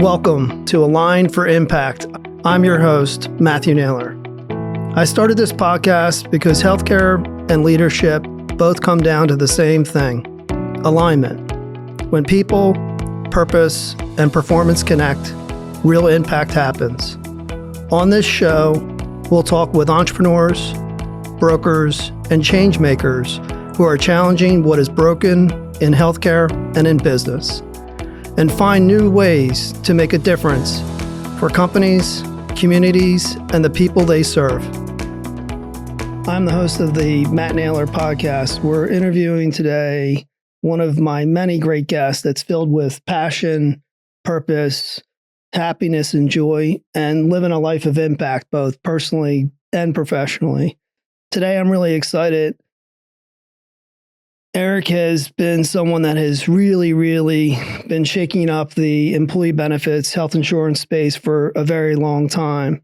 Welcome to Align for Impact. I'm your host, Matthew Naylor. I started this podcast because healthcare and leadership both come down to the same thing, alignment. When people, purpose, and performance connect, real impact happens. On this show, we'll talk with entrepreneurs, brokers, and change makers who are challenging what is broken in healthcare and in business, and find new ways to make a difference for companies, communities, and the people they serve. I'm the host of the Matt Naylor podcast. We're interviewing today one of my many great guests that's filled with passion, purpose, happiness, and joy, and living a life of impact, both personally and professionally. Today, I'm really excited. Eric has been someone that has really been shaking up the employee benefits, health insurance space for a very long time.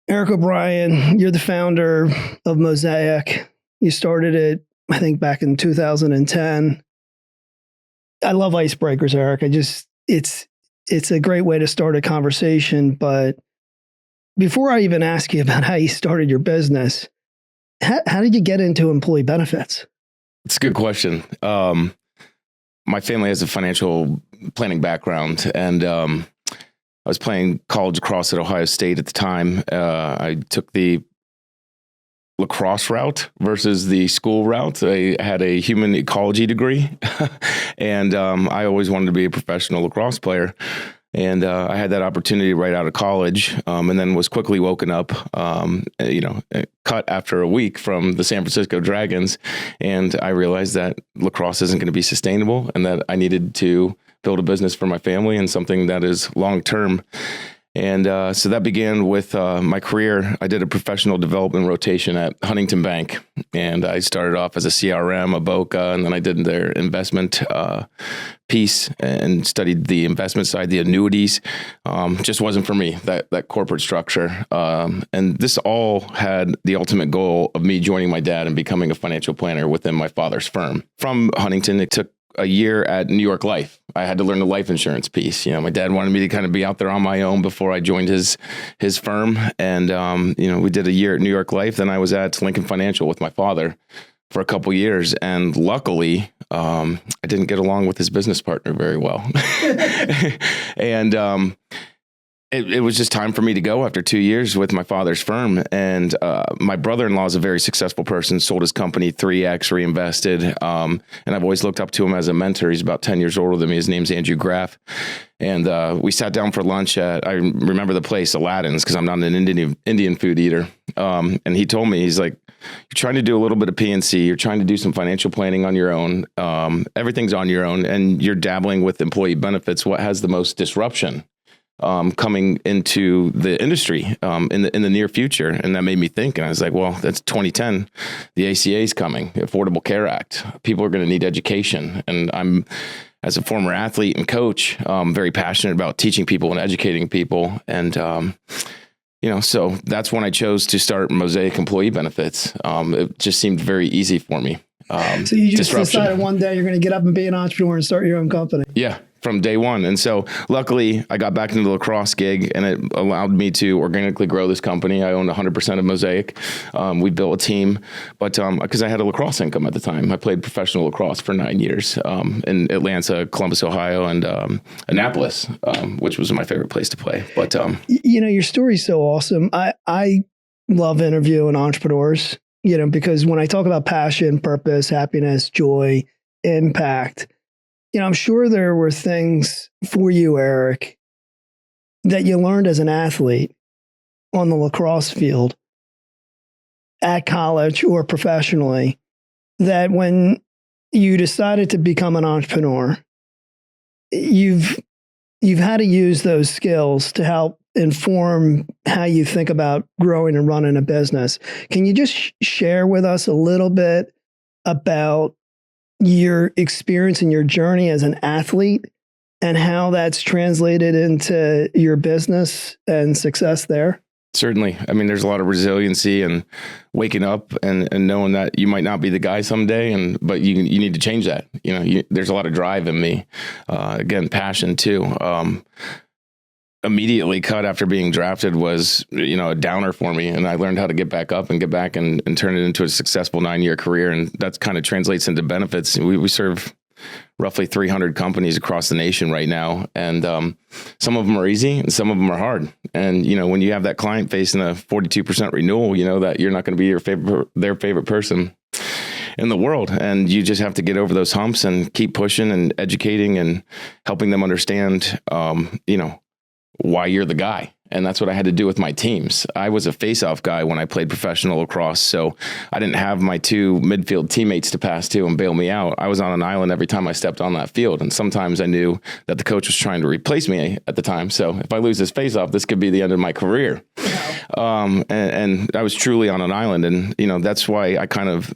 Eric O'Brien, you're the founder of Mosaic. You started it, I think, back in 2010. I love icebreakers, Eric. It's a great way to start a conversation. But before I even ask you about how you started your business, how did you get into employee benefits? It's a good question. My family has a financial planning background, and I was playing college lacrosse at Ohio State at the time. I took the lacrosse route versus the school route. I had a human ecology degree, and I always wanted to be a professional lacrosse player. And I had that opportunity right out of college, and then was quickly woken up, cut after a week from the San Francisco Dragons. And I realized that lacrosse isn't going to be sustainable and that I needed to build a business for my family and something that is long-term. And so that began with my career. I did a professional development rotation at Huntington Bank, and I started off as a CRM, a BOCA, and then I did their investment piece and studied the investment side, the annuities. Just wasn't for me, that corporate structure. And this all had the ultimate goal of me joining my dad and becoming a financial planner within my father's firm. From Huntington, it took a year at New York Life. I had to learn the life insurance piece. My dad wanted me to kind of be out there on my own before I joined his firm. And, we did a year at New York Life. Then I was at Lincoln Financial with my father for a couple years. And luckily, I didn't get along with his business partner very well. And, it was just time for me to go after 2 years with my father's firm. And my brother-in-law is a very successful person, sold his company 3X, reinvested. And I've always looked up to him as a mentor. He's about 10 years older than me. His name's Andrew Graff. And we sat down for lunch at, I remember the place, Aladdin's, because I'm not an Indian food eater. And he told me, he's like, you're trying to do a little bit of PNC. You're trying to do some financial planning on your own. Everything's on your own. And you're dabbling with employee benefits. What has the most disruption coming into the industry in the near future? And that made me think, and I was like, well, that's 2010. The ACA is coming, Affordable Care Act. People are going to need education. And I'm, as a former athlete and coach, very passionate about teaching people and educating people. And, so that's when I chose to start Mosaic Employee Benefits. It just seemed very easy for me. So you just decided one day you're going to get up and be an entrepreneur and start your own company. Yeah. From day one. And so luckily I got back into the lacrosse gig, and it allowed me to organically grow this company. I owned 100% of Mosaic. We built a team, but because I had a lacrosse income at the time. I played professional lacrosse for 9 years in Atlanta, Columbus, Ohio, and Annapolis, which was my favorite place to play. But your story's so awesome. I love interviewing entrepreneurs, because when I talk about passion, purpose, happiness, joy, impact, I'm sure there were things for you, Eric, that you learned as an athlete on the lacrosse field at college or professionally, that when you decided to become an entrepreneur, you've had to use those skills to help inform how you think about growing and running a business. Can you just share with us a little bit about your experience and your journey as an athlete and how that's translated into your business and success there? Certainly. I mean, there's a lot of resiliency and waking up and knowing that you might not be the guy someday, but you need to change that. There's a lot of drive in me. Again, passion too. Immediately cut after being drafted was, a downer for me. And I learned how to get back up and get back and turn it into a successful 9-year career. And that kind of translates into benefits. We serve roughly 300 companies across the nation right now. And some of them are easy and some of them are hard. And, when you have that client facing a 42% renewal, that you're not going to be their favorite person in the world. And you just have to get over those humps and keep pushing and educating and helping them understand, why you're the guy. And that's what I had to do with my teams. I was a face-off guy when I played professional lacrosse, so I didn't have my 2 midfield teammates to pass to and bail me out. I was on an island every time I stepped on that field, and sometimes I knew that the coach was trying to replace me at the time. So if I lose this face-off, this could be the end of my career. And I was truly on an island, and that's why I kind of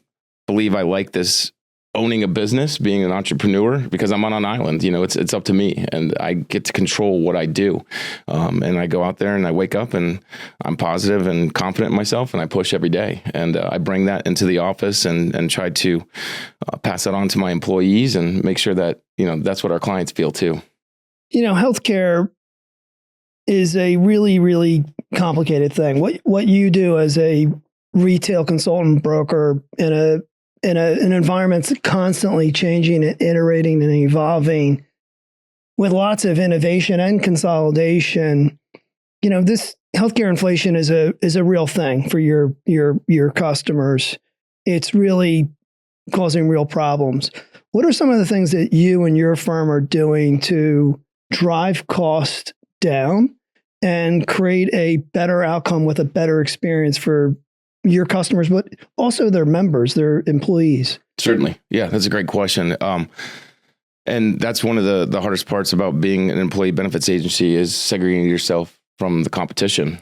believe I like this owning a business, being an entrepreneur, because I'm on an island. It's up to me, and I get to control what I do. And I go out there and I wake up and I'm positive and confident in myself, and I push every day. And I bring that into the office and try to pass that on to my employees and make sure that, that's what our clients feel too. Healthcare is a really, really complicated thing. What you do as a retail consultant broker in an environment that's constantly changing and iterating and evolving with lots of innovation and consolidation, this healthcare inflation is a real thing for your customers. It's really causing real problems. What are some of the things that you and your firm are doing to drive cost down and create a better outcome with a better experience for your customers, but also their members, their employees? Certainly. Yeah, that's a great question. And that's one of the hardest parts about being an employee benefits agency is segregating yourself from the competition.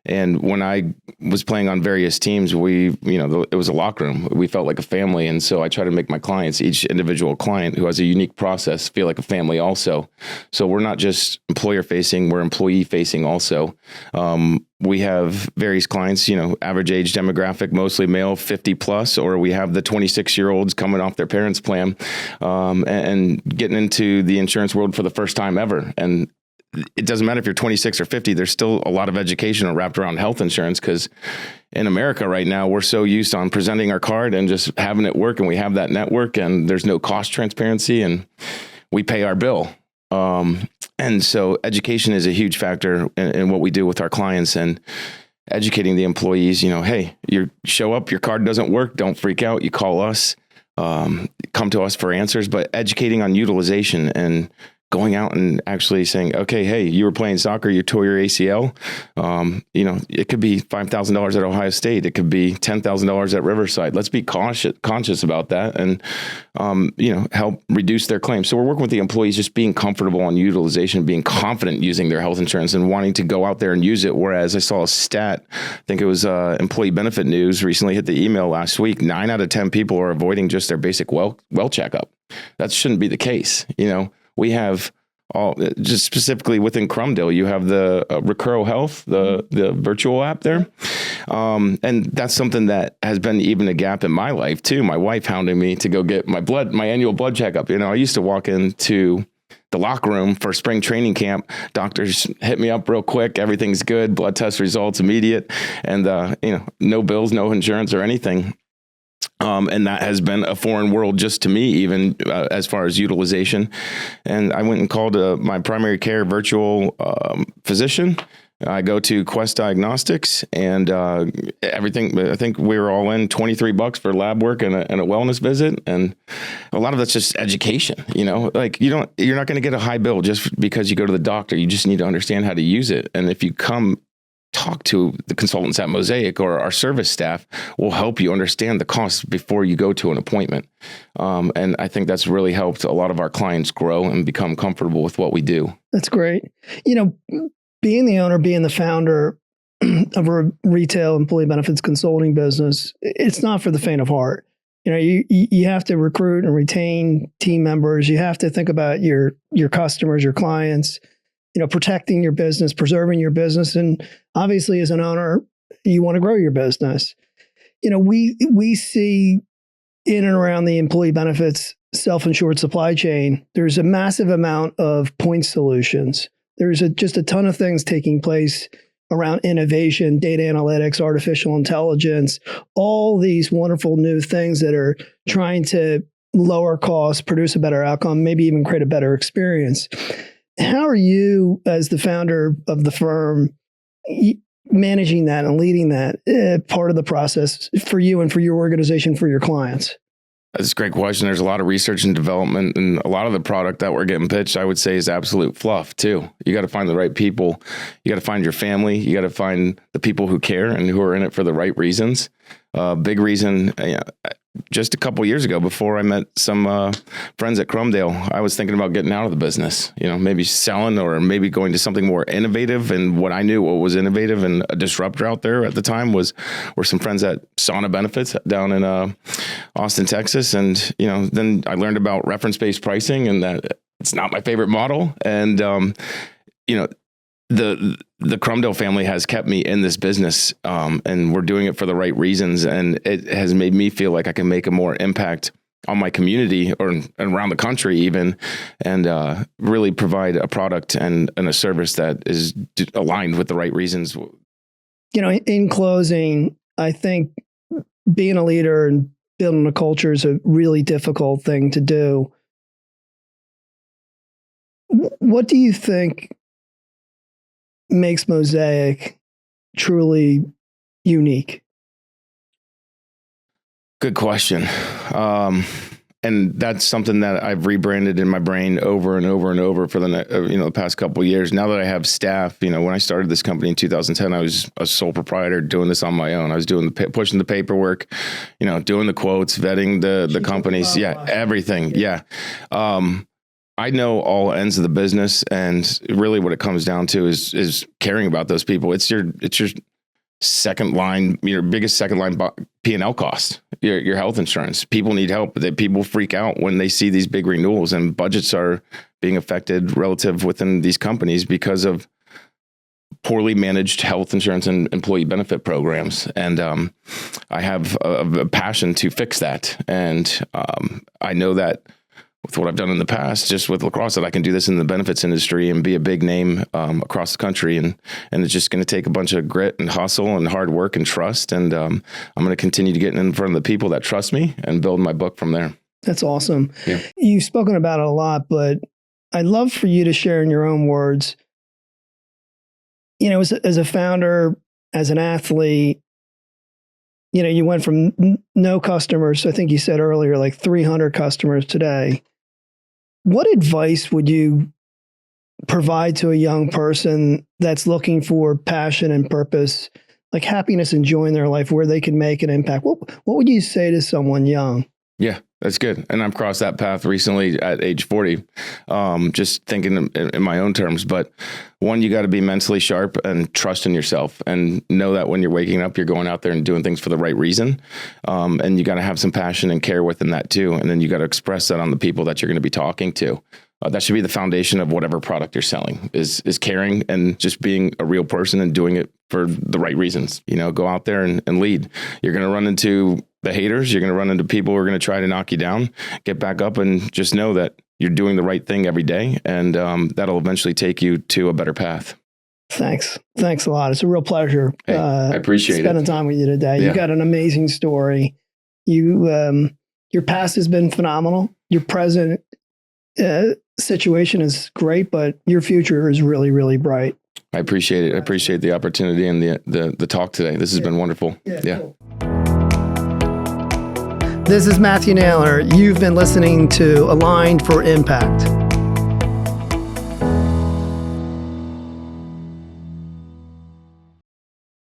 And when I was playing on various teams, it was a locker room. We felt like a family. And so I try to make my clients, each individual client who has a unique process, feel like a family also. So we're not just employer facing, we're employee facing also. We have various clients, average age demographic, mostly male, 50 plus, or we have the 26-year-olds coming off their parents' plan and getting into the insurance world for the first time ever. And it doesn't matter if you're 26 or 50, there's still a lot of education wrapped around health insurance, because in America right now, we're so used on presenting our card and just having it work, and we have that network and there's no cost transparency and we pay our bill. And so education is a huge factor in what we do with our clients, and educating the employees, hey, you show up, your card doesn't work, don't freak out, you call us, come to us for answers, but educating on utilization and going out and actually saying, okay, hey, you were playing soccer, you tore your ACL. It could be $5,000 at Ohio State. It could be $10,000 at Riverside. Let's be conscious about that and, help reduce their claims. So we're working with the employees, just being comfortable on utilization, being confident using their health insurance and wanting to go out there and use it. Whereas I saw a stat, I think it was Employee Benefit News recently hit the email last week, 9 out of 10 people are avoiding just their basic well checkup. That shouldn't be the case. We have all, just specifically within Crumdale, you have the Recuro Health, the virtual app there. And that's something that has been even a gap in my life too. My wife hounding me to go get my annual blood checkup. I used to walk into the locker room for spring training camp. Doctors hit me up real quick. Everything's good. Blood test results immediate. And, no bills, no insurance or anything. And that has been a foreign world just to me, even as far as utilization. And I went and called my primary care virtual physician. I go to Quest Diagnostics and everything. I think we were all in $23 for lab work and a wellness visit. And a lot of that's just education. You're not going to get a high bill just because you go to the doctor. You just need to understand how to use it. And if you come talk to the consultants at Mosaic, or our service staff will help you understand the costs before you go to an appointment. And I think that's really helped a lot of our clients grow and become comfortable with what we do. That's great. Being the owner, being the founder of a retail employee benefits consulting business, it's not for the faint of heart. You have to recruit and retain team members. You have to think about your customers, your clients. protecting your business, preserving your business. And obviously as an owner, you want to grow your business. We see in and around the employee benefits self-insured supply chain, there's a massive amount of point solutions. There's just a ton of things taking place around innovation, data analytics, artificial intelligence, all these wonderful new things that are trying to lower costs, produce a better outcome, maybe even create a better experience. How are you, as the founder of the firm, managing that and leading that part of the process for you and for your organization, for your clients? That's a great question. There's a lot of research and development, and a lot of the product that we're getting pitched, I would say, is absolute fluff too. You got to find the right people. You got to find your family. You got to find the people who care and who are in it for the right reasons. Big reason, just a couple years ago, before I met some friends at Crumdale, I was thinking about getting out of the business, maybe selling or maybe going to something more innovative. And what I knew what was innovative and a disruptor out there at the time were some friends at Sauna Benefits down in Austin, Texas. And, then I learned about reference-based pricing and that it's not my favorite model. And, the Crumdale family has kept me in this business, and we're doing it for the right reasons. And it has made me feel like I can make a more impact on my community or around the country even, and really provide a product and a service that is aligned with the right reasons. In closing, I think being a leader and building a culture is a really difficult thing to do. What do you think makes Mosaic truly unique? Good question. And that's something that I've rebranded in my brain over and over and over for the past couple of years. Now that I have staff, when I started this company in 2010, I was a sole proprietor doing this on my own. I was doing pushing the paperwork, doing the quotes, vetting the companies. Yeah. Everything. Yeah. I know all ends of the business, and really what it comes down to is caring about those people. It's your second line, your biggest second line P&L cost, your health insurance. People need help. People freak out when they see these big renewals, and budgets are being affected relative within these companies because of poorly managed health insurance and employee benefit programs. And I have a passion to fix that. And I know that with what I've done in the past, just with lacrosse, that I can do this in the benefits industry and be a big name across the country. And it's just going to take a bunch of grit and hustle and hard work and trust. And I'm going to continue to get in front of the people that trust me and build my book from there. That's awesome. Yeah. You've spoken about it a lot, but I'd love for you to share in your own words, as a founder, as an athlete, you went from no customers, I think you said earlier, like 300 customers today. What advice would you provide to a young person that's looking for passion and purpose, like happiness and joy in their life, where they can make an impact? What would you say to someone young? Yeah, that's good. And I've crossed that path recently at age 40, just thinking in my own terms. But one, you got to be mentally sharp and trust in yourself and know that when you're waking up, you're going out there and doing things for the right reason. And you got to have some passion and care within that too. And then you got to express that on the people that you're going to be talking to. That should be the foundation of whatever product you're selling is caring and just being a real person and doing it for the right reasons. Go out there and lead. You're going to run into the haters. You're going to run into people who are going to try to knock you down. Get back up and just know that you're doing the right thing every day. And that'll eventually take you to a better path. Thanks a lot. It's a real pleasure. Hey, I appreciate spending time with you today. Yeah. You got an amazing story. Your past has been phenomenal. Your present situation is great, but your future is really, really bright. I appreciate it. I appreciate the opportunity and the talk today. This has been wonderful. Yeah. Cool. This is Matthew Naylor. You've been listening to Aligned for Impact.